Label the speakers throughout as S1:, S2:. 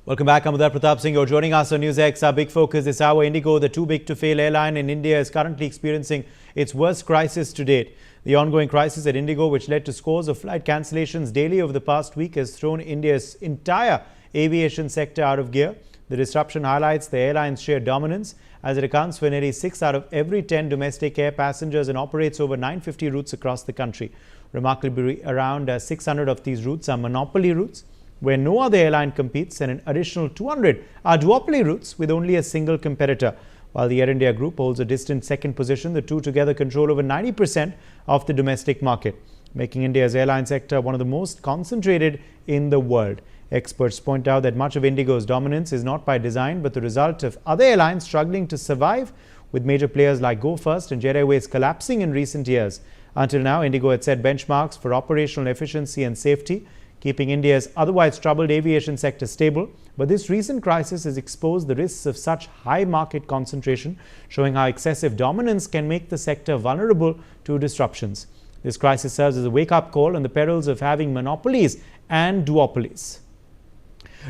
S1: Welcome back. I'm Uday Pratap Singh. You're joining us on NewsX. Our big focus this hour. IndiGo, the too big to fail airline in India, is currently experiencing its worst crisis to date. The ongoing crisis at IndiGo, which led to scores of flight cancellations daily over the past week, has thrown India's entire aviation sector out of gear. The disruption highlights the airline's sheer dominance, as it accounts for nearly 6 out of every 10 domestic air passengers and operates over 950 routes across the country. Remarkably, around 600 of these routes are monopoly routes, where no other airline competes, and an additional 200 are duopoly routes with only a single competitor. While the Air India group holds a distant second position, the two together control over 90% of the domestic market, making India's airline sector one of the most concentrated in the world. Experts point out that much of IndiGo's dominance is not by design, but the result of other airlines struggling to survive, with major players like Go First and Jet Airways collapsing in recent years. Until now, IndiGo had set benchmarks for operational efficiency and safety, keeping India's otherwise troubled aviation sector stable. But this recent crisis has exposed the risks of such high market concentration, showing how excessive dominance can make the sector vulnerable to disruptions. This crisis serves as a wake-up call on the perils of having monopolies and duopolies.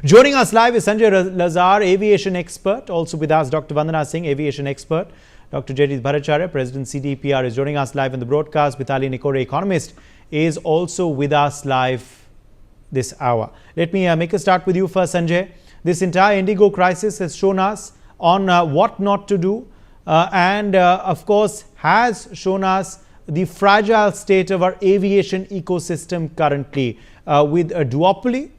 S1: Joining us live is Sanjay Lazar, aviation expert. Also with us, Dr. Vandana Singh, aviation expert. Dr. Jaideep Bhattacharya, President CDPR, is joining us live in the broadcast. Vitali Nikore, economist, is also with us live this hour. Let me make a start with you first, Sanjay. This entire IndiGo crisis has shown us on what not to do and of course has shown us the fragile state of our aviation ecosystem currently with a duopoly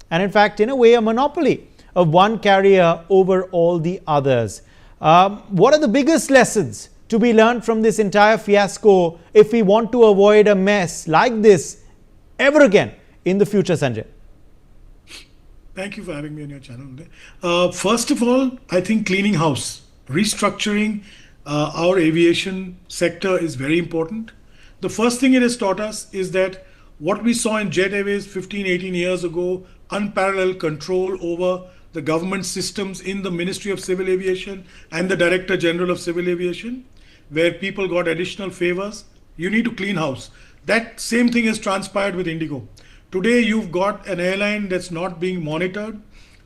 S1: and in fact in a way a monopoly of one carrier over all the others. What are the biggest lessons to be learned from this entire fiasco if we want to avoid a mess like this ever again in the future, Sanjay?
S2: Thank you for having me on your channel. First of all, I think cleaning house, restructuring our aviation sector is very important. The first thing it has taught us is that what we saw in Jet Airways 15, 18 years ago, unparalleled control over the government systems in the Ministry of Civil Aviation and the Director General of Civil Aviation, where people got additional favors. You need to clean house. That same thing has transpired with IndiGo. Today, you've got an airline that's not being monitored,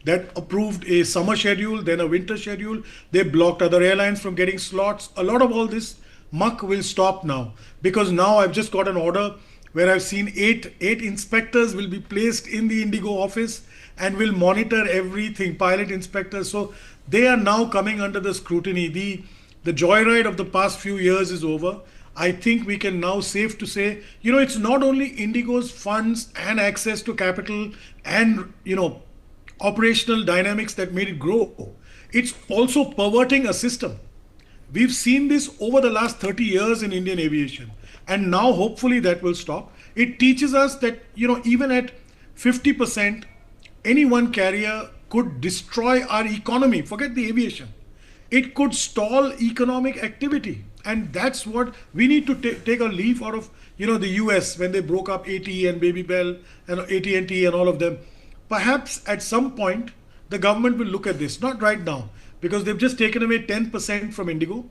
S2: that approved a summer schedule, then a winter schedule. They blocked other airlines from getting slots. A lot of all this muck will stop now, because now I've just got an order where I've seen eight inspectors will be placed in the IndiGo office and will monitor everything, pilot inspectors. So they are now coming under the scrutiny. The joyride of the past few years is over. I think we can now safe to say, it's not only IndiGo's funds and access to capital and, operational dynamics that made it grow. It's also perverting a system. We've seen this over the last 30 years in Indian aviation. And now hopefully that will stop. It teaches us that, even at 50%, any one carrier could destroy our economy. Forget the aviation. It could stall economic activity. And that's what we need to take a leaf out of, the US when they broke up AT and Baby Bell and AT&T and all of them. Perhaps at some point, the government will look at this, not right now, because they've just taken away 10% from IndiGo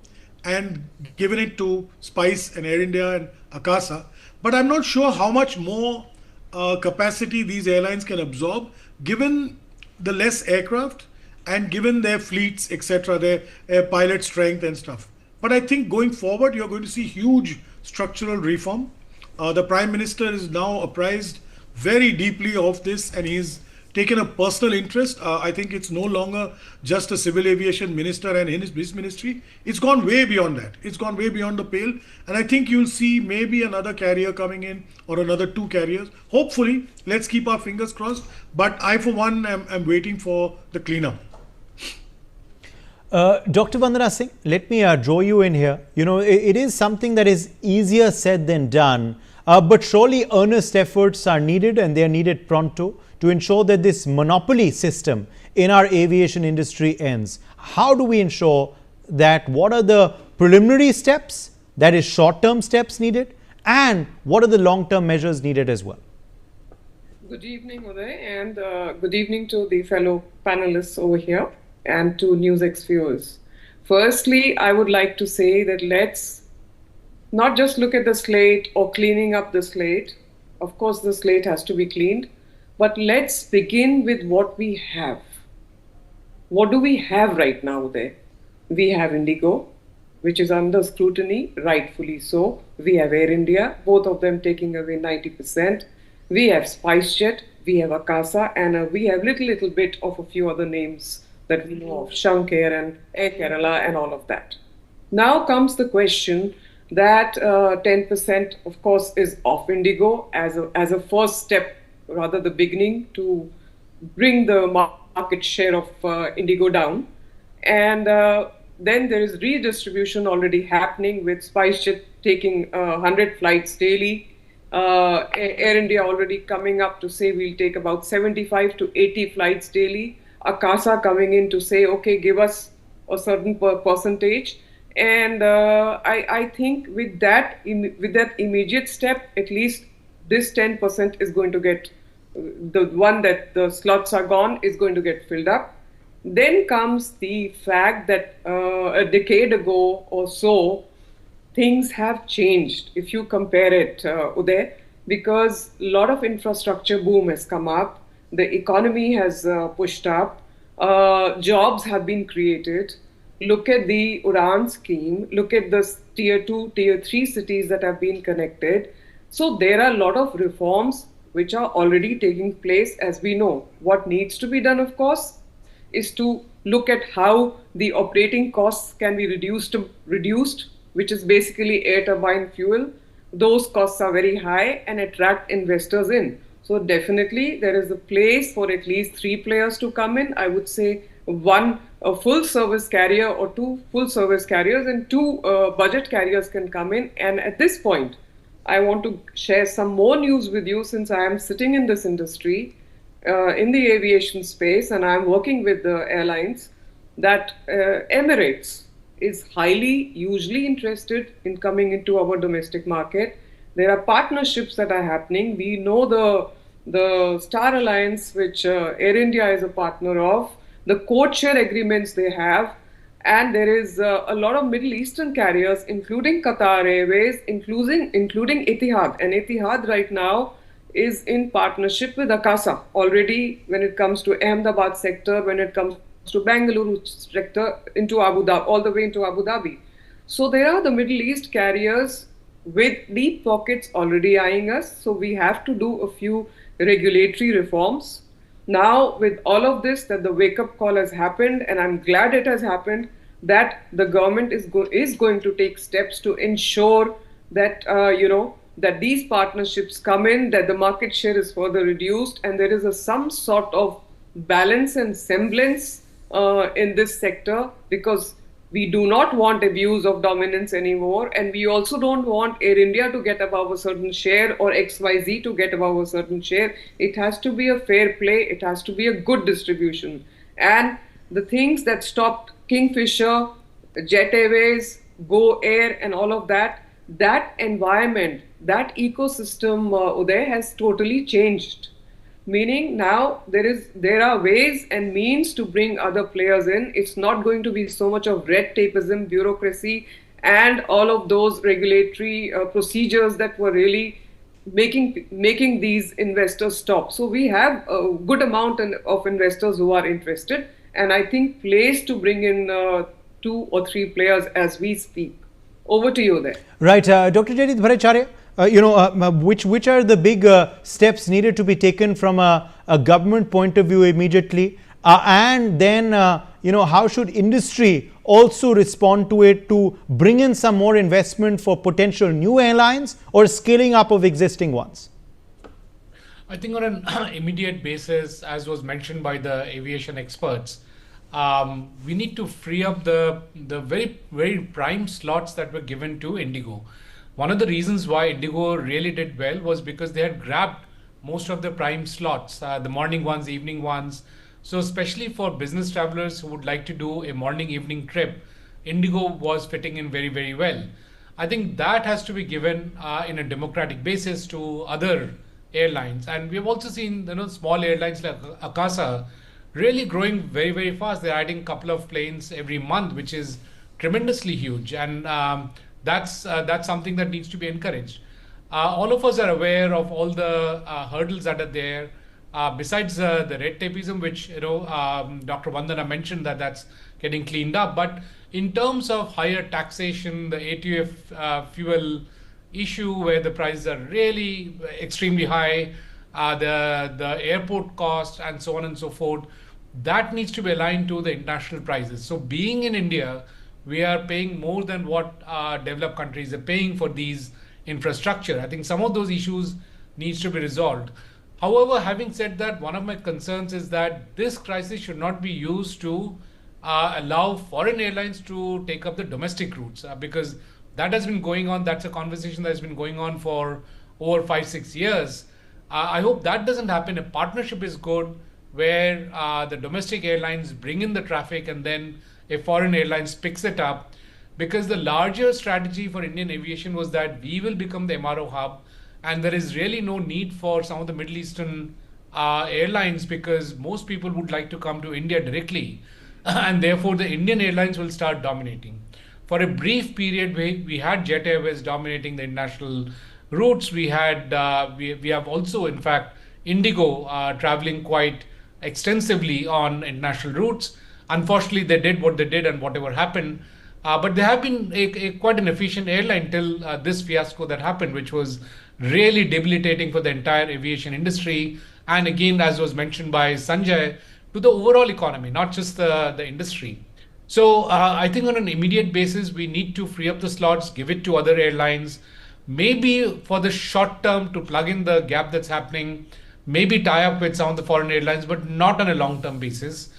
S2: and given it to Spice and Air India and Akasa. But I'm not sure how much more capacity these airlines can absorb, given the less aircraft and given their fleets, etc., their pilot strength and stuff. But I think going forward, you're going to see huge structural reform. The Prime Minister is now apprised very deeply of this, and he's taken a personal interest. I think it's no longer just a civil aviation minister and his ministry. It's gone way beyond that. It's gone way beyond the pale. And I think you'll see maybe another carrier coming in or another 2 carriers. Hopefully, let's keep our fingers crossed. But I, for one, am waiting for the cleanup.
S1: Dr. Vandana Singh, let me draw you in here. It is something that is easier said than done, but surely earnest efforts are needed, and they are needed pronto to ensure that this monopoly system in our aviation industry ends. How do we ensure that? What are the preliminary steps, that is short-term steps needed, and what are the long-term measures needed as well?
S3: Good evening, Uday, and good evening to the fellow panelists over here and to NewsX viewers. Firstly, I would like to say that let's not just look at the slate or cleaning up the slate. Of course, the slate has to be cleaned, but let's begin with what we have. what do we have right now there? We have IndiGo, which is under scrutiny, rightfully so. We have Air India, both of them taking away 90%. We have SpiceJet, we have Akasa, and we have little bit of a few other names that we know of, Shankar and Air Kerala and all of that. Now comes the question that 10%, of course, is of IndiGo as a first step, rather the beginning to bring the market share of IndiGo down. And then there is redistribution already happening with SpiceJet taking 100 flights daily. Air India already coming up to say we'll take about 75 to 80 flights daily. Akasa coming in to say, okay, give us a certain percentage. And I think with that immediate step, at least this 10% is going to get, the one that the slots are gone is going to get filled up. Then comes the fact that a decade ago or so, things have changed if you compare it, Uday, because a lot of infrastructure boom has come up, the economy has pushed up, jobs have been created. Look at the Udan scheme, look at the tier 2, tier 3 cities that have been connected. So there are a lot of reforms which are already taking place, as we know. What needs to be done, of course, is to look at how the operating costs can be reduced, which is basically air turbine fuel. Those costs are very high and attract investors in. So definitely there is a place for at least 3 players to come in. I would say one a full service carrier or 2 full service carriers and 2 budget carriers can come in. And at this point, I want to share some more news with you since I am sitting in this industry, in the aviation space, and I'm working with the airlines, that Emirates is hugely interested in coming into our domestic market. There are partnerships that are happening. We know the Star Alliance, which Air India is a partner of, the code share agreements they have, and there is a lot of Middle Eastern carriers, including Qatar Airways, including Etihad. And Etihad right now is in partnership with Akasa already when it comes to Ahmedabad sector, when it comes to Bengaluru sector, into Abu Dhabi, all the way into Abu Dhabi. So there are the Middle East carriers with deep pockets already eyeing us. So we have to do a few regulatory reforms. Now, with all of this, that the wake-up call has happened, and I'm glad it has happened, that the government is going to take steps to ensure that that these partnerships come in, that the market share is further reduced, and there is some sort of balance and semblance in this sector, because we do not want abuse of dominance anymore, and we also don't want Air India to get above a certain share or XYZ to get above a certain share. It has to be a fair play. It has to be a good distribution. And the things that stopped Kingfisher, Jet Airways, Go Air, and all of that, that environment, that ecosystem, Uday, has totally changed. Meaning now there are ways and means to bring other players in. It's not going to be so much of red tapeism, bureaucracy, and all of those regulatory procedures that were really making these investors stop. So we have a good amount of investors who are interested, and I think place to bring in 2 or 3 players as we speak. Over to you there.
S1: Right, Dr. Jaideep Bhattacharya. Which are the big steps needed to be taken from a government point of view immediately, and then how should industry also respond to it to bring in some more investment for potential new airlines or scaling up of existing ones?
S4: I think on an immediate basis, as was mentioned by the aviation experts, we need to free up the very, very prime slots that were given to IndiGo. One of the reasons why IndiGo really did well was because they had grabbed most of the prime slots, the morning ones, evening ones. So especially for business travelers who would like to do a morning evening trip, IndiGo was fitting in very, very well. I think that has to be given in a democratic basis to other airlines. And we've also seen small airlines like Akasa really growing very, very fast. They're adding a couple of planes every month, which is tremendously huge. And that's something that needs to be encouraged. All of us are aware of all the hurdles that are there. besides the red tapeism, which Dr. Vandana mentioned that's getting cleaned up, but in terms of higher taxation, the ATF fuel issue where the prices are really extremely high, the airport cost and so on and so forth, that needs to be aligned to the international prices. So being in India, we are paying more than what developed countries are paying for these infrastructure. I think some of those issues needs to be resolved. However, having said that, one of my concerns is that this crisis should not be used to allow foreign airlines to take up the domestic routes, because that has been going on. That's a conversation that has been going on for over 5-6 years. I hope that doesn't happen. A partnership is good where the domestic airlines bring in the traffic and then a foreign airlines picks it up, because the larger strategy for Indian aviation was that we will become the MRO hub, and there is really no need for some of the Middle Eastern airlines, because most people would like to come to India directly and therefore the Indian airlines will start dominating. For a brief period, we had Jet Airways dominating the international routes. We had we have also, in fact, IndiGo traveling quite extensively on international routes. Unfortunately, they did what they did and whatever happened. But they have been quite an efficient airline till this fiasco that happened, which was really debilitating for the entire aviation industry. And again, as was mentioned by Sanjay, to the overall economy, not just the industry. So I think on an immediate basis, we need to free up the slots, give it to other airlines, maybe for the short term to plug in the gap that's happening, maybe tie up with some of the foreign airlines, but not on a long-term basis.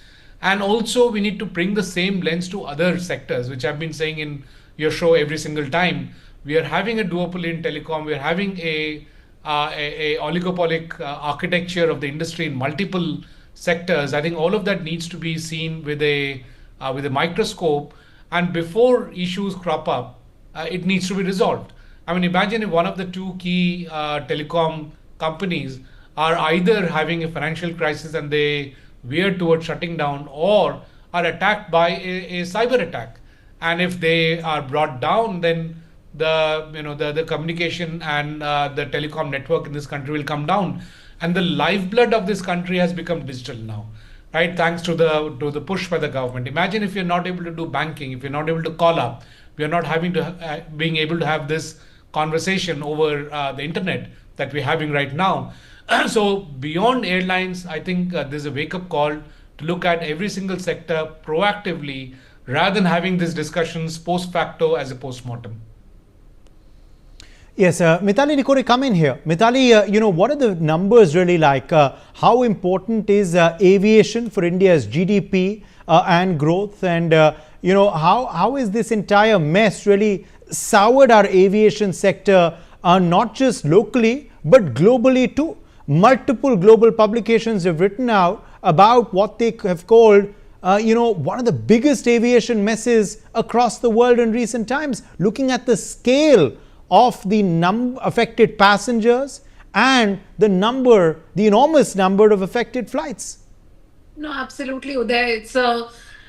S4: And also we need to bring the same lens to other sectors, which I've been saying in your show every single time. We are having a duopoly in telecom. We are having a oligopolic architecture of the industry in multiple sectors. I think all of that needs to be seen with a microscope, and before issues crop up, it needs to be resolved. I mean, imagine if one of the two key telecom companies are either having a financial crisis and they veer towards shutting down, or are attacked by a cyber attack. And if they are brought down, then the communication and the telecom network in this country will come down. And the lifeblood of this country has become digital now, right? Thanks to the push by the government. Imagine if you're not able to do banking, if you're not able to call up, we're not having to being able to have this conversation over the internet that we're having right now. So beyond airlines, I think there's a wake-up call to look at every single sector proactively, rather than having these discussions post facto as a post-mortem.
S1: Yes, Mitali Nikore, come in here. Mitali, what are the numbers really like? How important is aviation for India's GDP and growth? And, how is this entire mess really soured our aviation sector, not just locally, but globally too? Multiple global publications have written out about what they have called one of the biggest aviation messes across the world in recent times, looking at the scale of the affected passengers and the enormous number of affected flights.
S5: No, absolutely, Uday. It's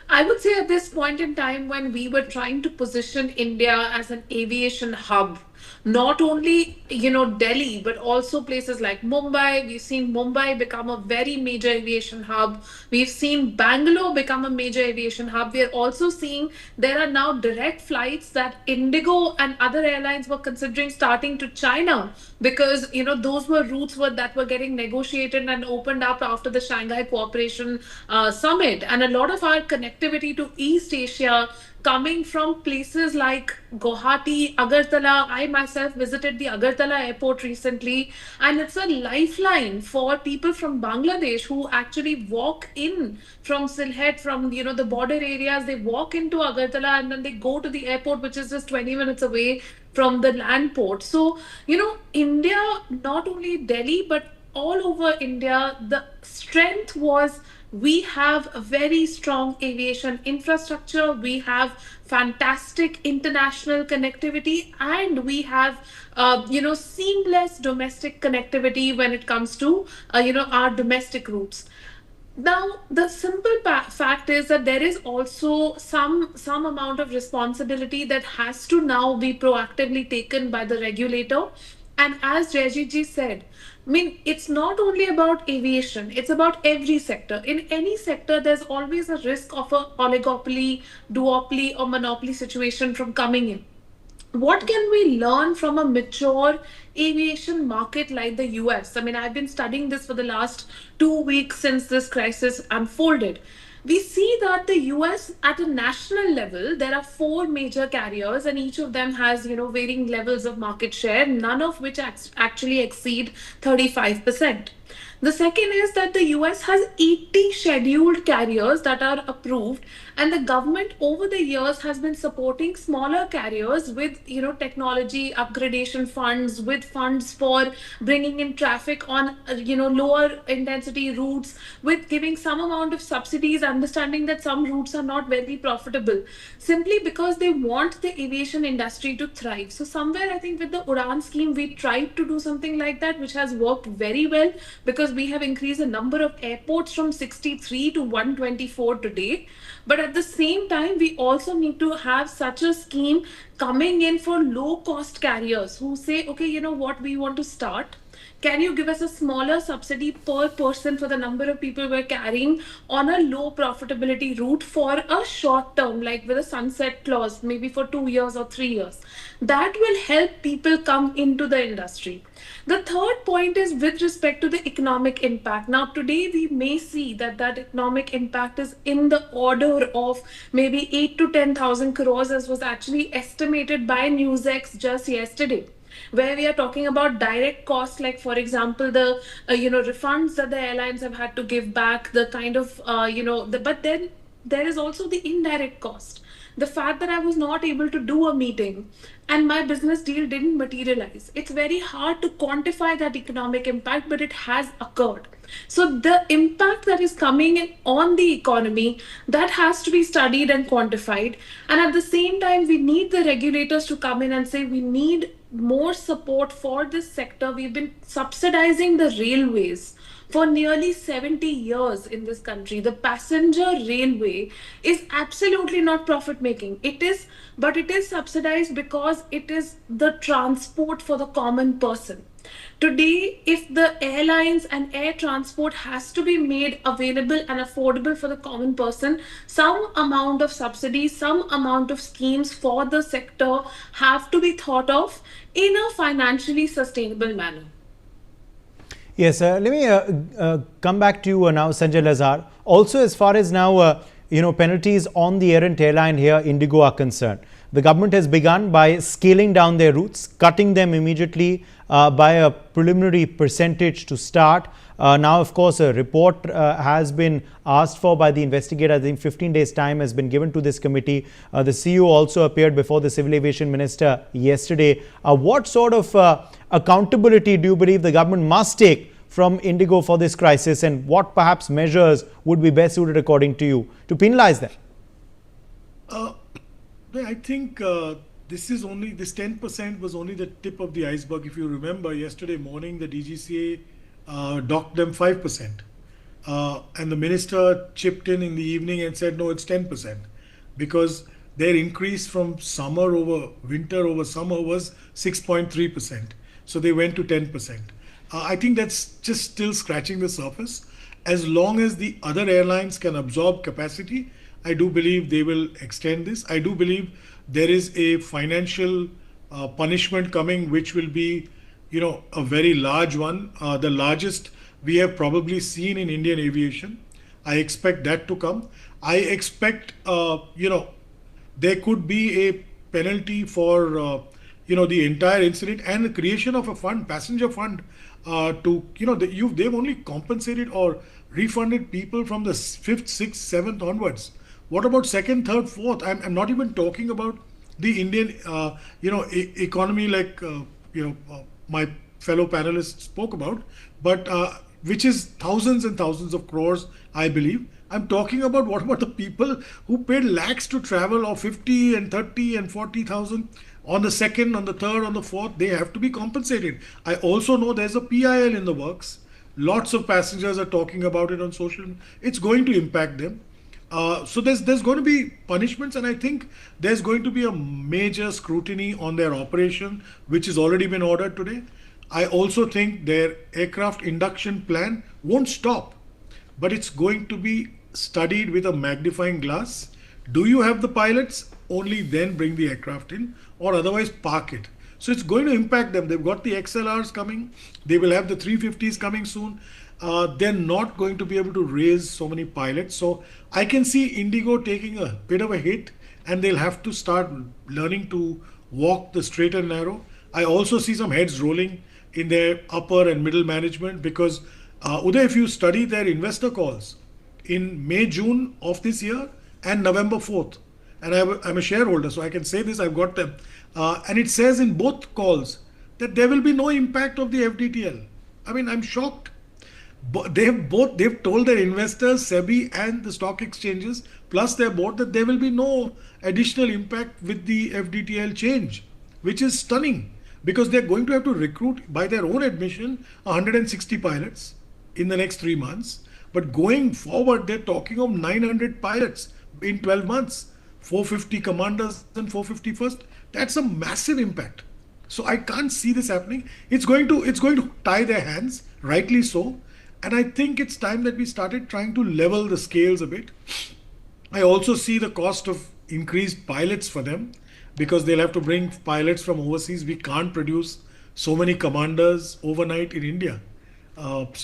S5: I would say at this point in time when we were trying to position India as an aviation hub, not only, Delhi, but also places like Mumbai. We've seen Mumbai become a very major aviation hub. We've seen Bangalore become a major aviation hub. We are also seeing there are now direct flights that IndiGo and other airlines were considering starting to China, because, those were routes that were getting negotiated and opened up after the Shanghai Cooperation Summit. And a lot of our connectivity to East Asia coming from places like Guwahati, Agartala. I myself visited the Agartala airport recently, and it's a lifeline for people from Bangladesh who actually walk in from Sylhet, from the border areas. They walk into Agartala and then they go to the airport, which is just 20 minutes away from the land port. So, India, not only Delhi, but all over India, the strength was we have a very strong aviation infrastructure, we have fantastic international connectivity, and we have seamless domestic connectivity when it comes to our domestic routes. Now, the simple fact is that there is also some amount of responsibility that has to now be proactively taken by the regulator. And as Jayajit ji said, I mean, it's not only about aviation, it's about every sector. In any sector, there's always a risk of a oligopoly, duopoly, or monopoly situation from coming in. What can we learn from a mature aviation market like the US? I mean, I've been studying this for the last 2 weeks since this crisis unfolded. We see that the US at a national level, there are four major carriers, and each of them has, varying levels of market share, none of which actually exceed 35%. The second is that the US has 80 scheduled carriers that are approved, and the government over the years has been supporting smaller carriers with technology upgradation funds, with funds for bringing in traffic on lower intensity routes, with giving some amount of subsidies, understanding that some routes are not very profitable, simply because they want the aviation industry to thrive. So somewhere I think with the Udan scheme we tried to do something like that, which has worked very well, because we have increased the number of airports from 63 to 124 today. But at the same time, we also need to have such a scheme coming in for low cost carriers who say, okay, you know what, we want to start. Can you give us a smaller subsidy per person for the number of people we're carrying on a low profitability route for a short term, like with a sunset clause, maybe for 2 years or 3 years? That will help people come into the industry. The third point is with respect to the economic impact. Now, today we may see that that economic impact is in the order of maybe 8 to 10,000 crores, as was actually estimated by NewsX just yesterday, where we are talking about direct costs, like for example the refunds that the airlines have had to give back, the kind of but then there is also the indirect cost, the fact that I was not able to do a meeting and my business deal didn't materialize. It's very hard to quantify that economic impact, but it has occurred. So the impact that is coming in on the economy, that has to be studied and quantified. And at the same time, we need the regulators to come in and say we need more support for this sector. We've been subsidizing the railways for nearly 70 years in this country. The passenger railway is absolutely not profit making. But it is subsidized because it is the transport for the common person. Today, if the airlines and air transport has to be made available and affordable for the common person, some amount of subsidy, some amount of schemes for the sector have to be thought of in a financially sustainable manner.
S1: Yes, let me come back to you now, Sanjay Lazar. Also, as far as now, penalties on the errant airline here, IndiGo, are concerned. The government has begun by scaling down their routes, cutting them immediately by a preliminary percentage to start. Now, of course, a report has been asked for by the investigator. I think 15 days' time has been given to this committee. The CEO also appeared before the Civil Aviation Minister yesterday. What sort of accountability do you believe the government must take from IndiGo for this crisis, and what perhaps measures would be best suited, according to you, to penalize them?
S2: I think this 10% was only the tip of the iceberg. If you remember, yesterday morning the DGCA docked them 5%, and the minister chipped in the evening and said no, it's 10%, because their increase from winter over summer was 6.3%. So they went to 10%. I think that's just still scratching the surface. As long as the other airlines can absorb capacity, I do believe they will extend this. I do believe there is a financial punishment coming, which will be, a very large one, the largest we have probably seen in Indian aviation. I expect that to come. I expect, there could be a penalty for, the entire incident, and the creation of a fund, passenger fund, they've only compensated or refunded people from the 5th, 6th, 7th onwards. What about 2nd, 3rd, 4th? I'm not even talking about the Indian, economy, like, my fellow panelists spoke about, but which is thousands and thousands of crores, I believe. I'm talking about what about the people who paid lakhs to travel, or 50 and 30 and 40,000 on the 2nd, on the 3rd, on the 4th. They have to be compensated. I also know there's a PIL in the works. Lots of passengers are talking about it on social. It's going to impact them. So there's going to be punishments, and I think there's going to be a major scrutiny on their operation, which has already been ordered today. I also think their aircraft induction plan won't stop, but it's going to be studied with a magnifying glass. Do you have the pilots? Only then bring the aircraft in, or otherwise park it. So it's going to impact them. They've got the XLRs coming, they will have the 350s coming soon. They're not going to be able to raise so many pilots. So I can see Indigo taking a bit of a hit, and they'll have to start learning to walk the straight and narrow. I also see some heads rolling in their upper and middle management because, Uday, if you study their investor calls in May, June of this year and November 4th, and I'm a shareholder, so I can say this, I've got them. And it says in both calls that there will be no impact of the FDTL. I mean, I'm shocked. They've told their investors, SEBI and the stock exchanges, plus their board, that there will be no additional impact with the FDTL change, which is stunning because they're going to have to recruit, by their own admission, 160 pilots in the next 3 months. But going forward, they're talking of 900 pilots in 12 months, 450 commanders and 450 first. That's a massive impact. So I can't see this happening. It's going to tie their hands, rightly so. And I think it's time that we started trying to level the scales a bit. I also see the cost of increased pilots for them because they'll have to bring pilots from overseas. We can't produce so many commanders overnight in India. And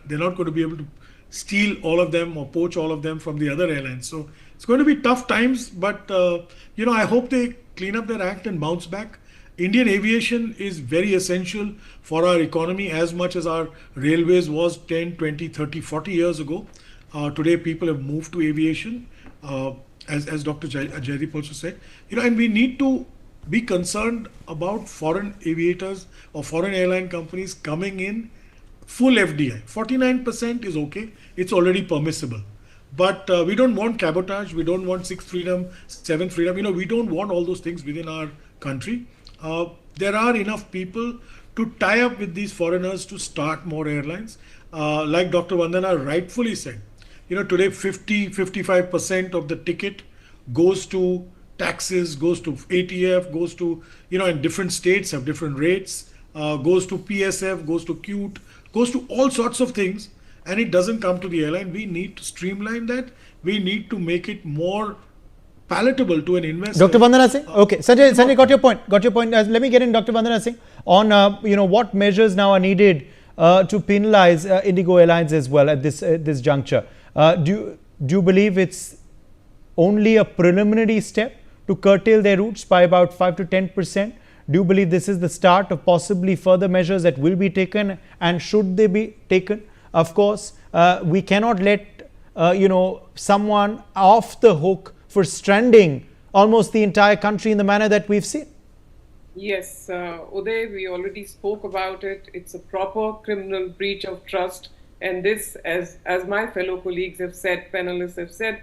S2: they're not going to be able to steal all of them or poach all of them from the other airlines. So it's going to be tough times, but I hope they clean up their act and bounce back. Indian aviation is very essential for our economy as much as our railways was 10, 20, 30, 40 years ago. Today people have moved to aviation, as Dr. Jaideep also said. And we need to be concerned about foreign aviators or foreign airline companies coming in full FDI. 49% is okay. It's already permissible. But we don't want cabotage. We don't want sixth freedom, seventh freedom. We don't want all those things within our country. There are enough people to tie up with these foreigners to start more airlines. Like Dr. Vandana rightfully said, today 55% of the ticket goes to taxes, goes to ATF, goes to, and different states have different rates, goes to PSF, goes to CUTE, goes to all sorts of things, and it doesn't come to the airline. We need to streamline that. We need to make it more palatable to an investor.
S1: Dr. Vandana Singh? Okay. Sanjay, got your point. Let me get in, Dr. Vandana Singh, on what measures now are needed to penalize Indigo Airlines as well at this juncture. Do you believe it's only a preliminary step to curtail their routes by about 5 to 10%? Do you believe this is the start of possibly further measures that will be taken, and should they be taken? Of course, we cannot let someone off the hook for stranding almost the entire country in the manner that we've seen.
S3: Yes, Uday, we already spoke about it. It's a proper criminal breach of trust. And this, as my fellow colleagues have said, panelists have said,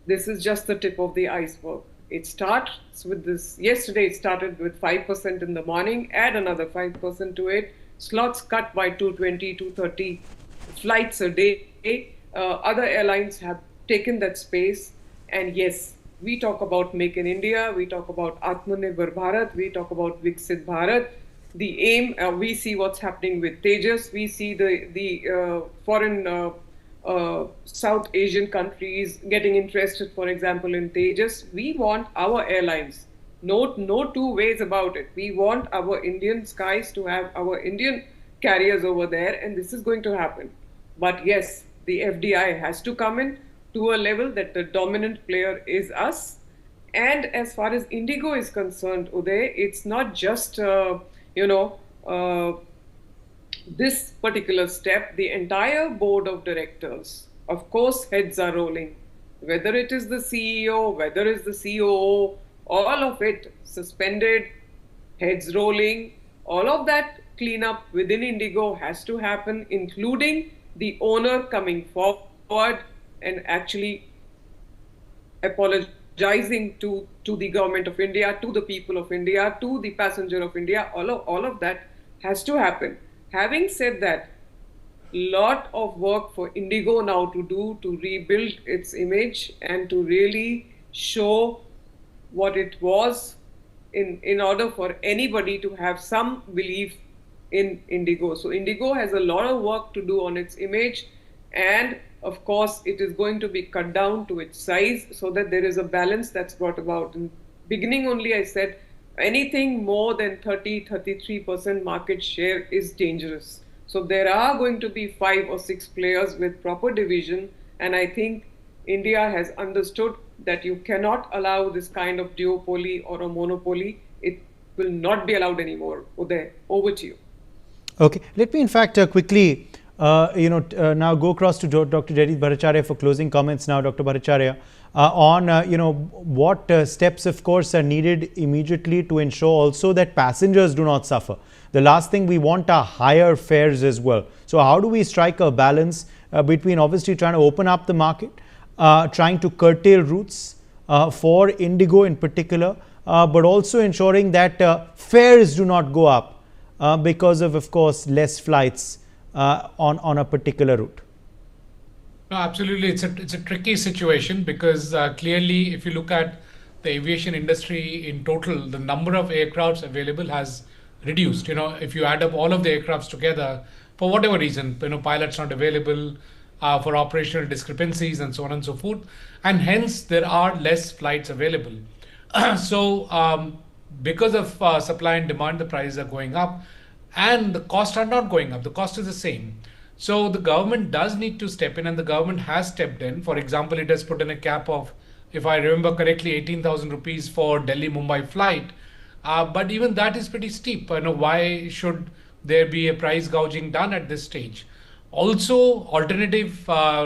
S3: this is just the tip of the iceberg. It starts with this. Yesterday, it started with 5% in the morning, add another 5% to it. Slots cut by 220, 230 flights a day. Other airlines have taken that space. And yes, we talk about Make in India, we talk about Atmanirbhar Bharat, we talk about Viksit Bharat. The aim, we see what's happening with Tejas, we see the foreign South Asian countries getting interested, for example, in Tejas. We want our airlines, no two ways about it. We want our Indian skies to have our Indian carriers over there, and this is going to happen. But yes, the FDI has to come in to a level that the dominant player is us. And as far as Indigo is concerned, Uday, it's not just, this particular step. The entire board of directors, of course, heads are rolling. Whether it is the CEO, whether it's the COO, all of it suspended, heads rolling, all of that cleanup within Indigo has to happen, including the owner coming forward and actually apologizing to the government of India, to the people of India, to the passenger of India. All of that has to happen. Having said that, lot of work for Indigo now to do to rebuild its image and to really show what it was in order for anybody to have some belief in IndiGo. So IndiGo has a lot of work to do on its image, and of course it is going to be cut down to its size so that there is a balance that's brought about. In beginning only I said anything more than 33% market share is dangerous. So there are going to be 5 or 6 players with proper division, and I think India has understood that you cannot allow this kind of duopoly or a monopoly. It will not be allowed anymore. Uday, over to you.
S1: Okay, let me in fact quickly now go across to Dr. Jaideep Bhattacharya for closing comments now. Dr. Bhattacharya, on what steps of course are needed immediately to ensure also that passengers do not suffer. The last thing we want are higher fares as well. So how do we strike a balance between obviously trying to open up the market, trying to curtail routes for IndiGo in particular, but also ensuring that fares do not go up because of course less flights on a particular route?
S4: No, absolutely. It's a tricky situation because clearly, if you look at the aviation industry in total, the number of aircrafts available has reduced. If you add up all of the aircrafts together, for whatever reason, pilots not available, for operational discrepancies and so on and so forth, and hence there are less flights available. So because of supply and demand, the prices are going up, and the costs are not going up. The cost is the same. So the government does need to step in, and the government has stepped in. For example, it has put in a cap of, if I remember correctly, 18,000 rupees for Delhi-Mumbai flight. But even that is pretty steep. Why should there be a price gouging done at this stage? Also, alternative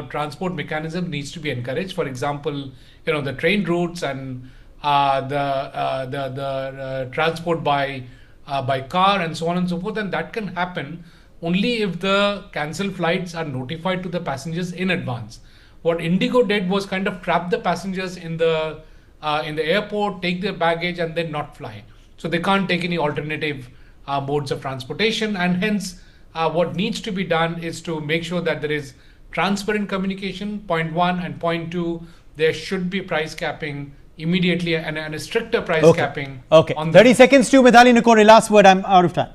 S4: transport mechanism needs to be encouraged. For example, the train routes and the transport by car and so on and so forth, and that can happen only if the cancelled flights are notified to the passengers in advance. What IndiGo did was kind of trap the passengers in the airport, take their baggage, and then not fly. So they can't take any alternative modes of transportation, and hence what needs to be done is to make sure that there is transparent communication, point one, and point two, there should be price capping immediately and a stricter price capping.
S1: Okay,
S4: on
S1: 30 seconds to Mithali Nikore, last word, I'm out of time.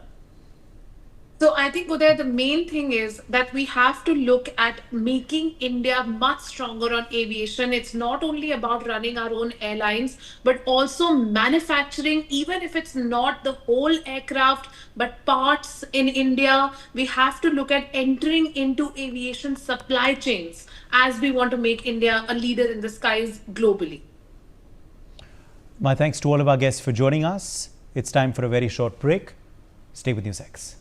S5: So I think, Uday, the main thing is that we have to look at making India much stronger on aviation. It's not only about running our own airlines, but also manufacturing, even if it's not the whole aircraft, but parts in India. We have to look at entering into aviation supply chains as we want to make India a leader in the skies globally.
S1: My thanks to all of our guests for joining us. It's time for a very short break. Stay with NewsX.